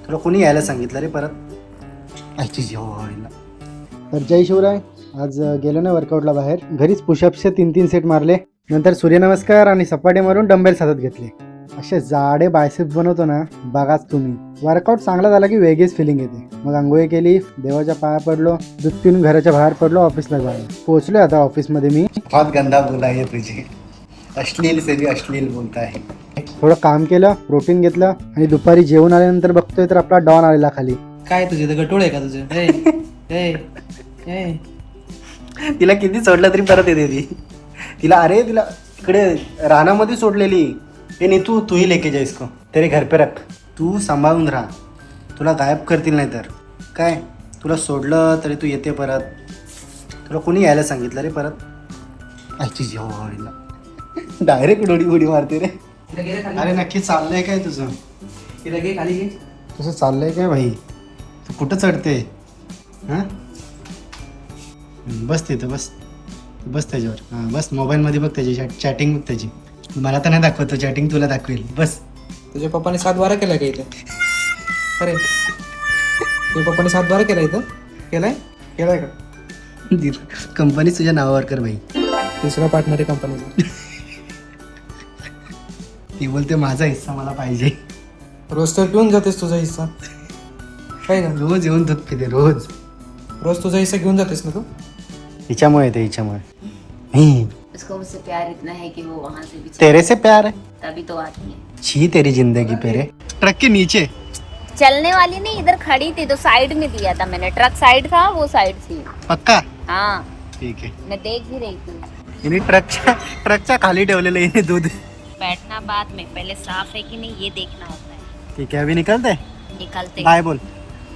तुला कोणी यायला सांगितलं रे परत आयची जेवायला. तर जय शिवराय. आज गेलो ना वर्कआउटला बाहेर, घरीच पुशअप्सचे 3-3 सेट मारले, नंतर सूर्यनमस्कार आणि सपाटे मारून डंबेल्स हातात घेतले. असे जाडे बायसेप्स बनवतो ना, बघाच तुम्ही. वर्कआउट चांगला झाला की वेगळीच फिलिंग येते. मग आंघोळी केली, देवाच्या पाया पडलो, दूध पिऊन घराच्या बाहेर पडलो, ऑफिसला जायला पोहोचलो. आता ऑफिसमध्ये मी बहुत गंदा बोला आहे तुझे, अश्लील से भी अश्लील बोलता आहे. थोडं काम केलं, प्रोटीन घेतलं आणि दुपारी जेवण आल्यानंतर बघतोय तर आपला डॉन आलेला खाली. काय तुझे तर गटोळ आहे का तुझे? तिला किती सोडलं तरी परत येते ती. तिला इकडे रानामध्ये सोडलेली. हे नाही तूही लेके जा इसको, तेरे घर पे रख. तू सांभाळून राहा, तुला गायब करतील नाही तर काय. तुला सोडलं तरी तू येते परत. तुला कोणी यायला सांगितलं रे परत आयची जेवायला. डायरेक्ट डोडी उडी मारते रे. अरे नक्की चाललंय काय तुझं? तिला घे खाली घे. तुझं चाललंय काय भाई? तू कुठं चढते? हां बस तिथं, बस त्याच्यावर. हां बस, मोबाईलमध्ये बघ त्याची चॅटिंग बघ त्याची. मला तर नाही दाखवतो चॅटिंग, तुला दाखवेल. बस. तुझ्या पप्पाने 7-12 केलाय का इथं? अरे तुझ्या पप्पाने 7-12 केलाय इथं? केलाय का? कंपनी तुझ्या नावावर कर भाई. दुसरा पार्टनर आहे कंपनीचा. ती बोलते माझा हिस्सा मला पाहिजे. रोज तर पिऊन जातेस तुझा हिस्सा, काय का? रोज येऊन दूध पिते रोज. रोज तुझा हिस्सा घेऊन जातेस ना तू? हिच्यामुळे ते हिच्यामुळे. उसको मुझसे प्यार इतना है कि वो वहाँ से भी तेरे से प्यार है, तभी तो आती है. छी तेरी जिंदगी पे रे. ट्रक के नीचे चलने वाली नहीं, इधर खड़ी थी तो साइड में दिया था मैंने. ट्रक साइड था, वो साइड थी. पक्का? हाँ ठीक है. मैं देख ही रही थी. हिने ट्रकच्या खाली ठेवलेलं हिने दूध. बैठना बाद में, पहले साफ है कि नहीं ये देखना होता है. ठीक है, अभी निकलते. निकलते. बाय बोल.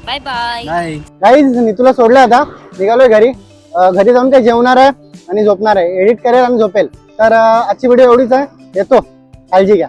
Bye bye. बाय. गाईज मी तुला सोडलं आता, निघालोय घरी. घरी जाऊन काय जेवणार आहे आणि झोपणार आहे. एडिट करेल आणि झोपेल. तर आजची व्हिडिओ एवढीच आहे. येतो, काळजी घ्या.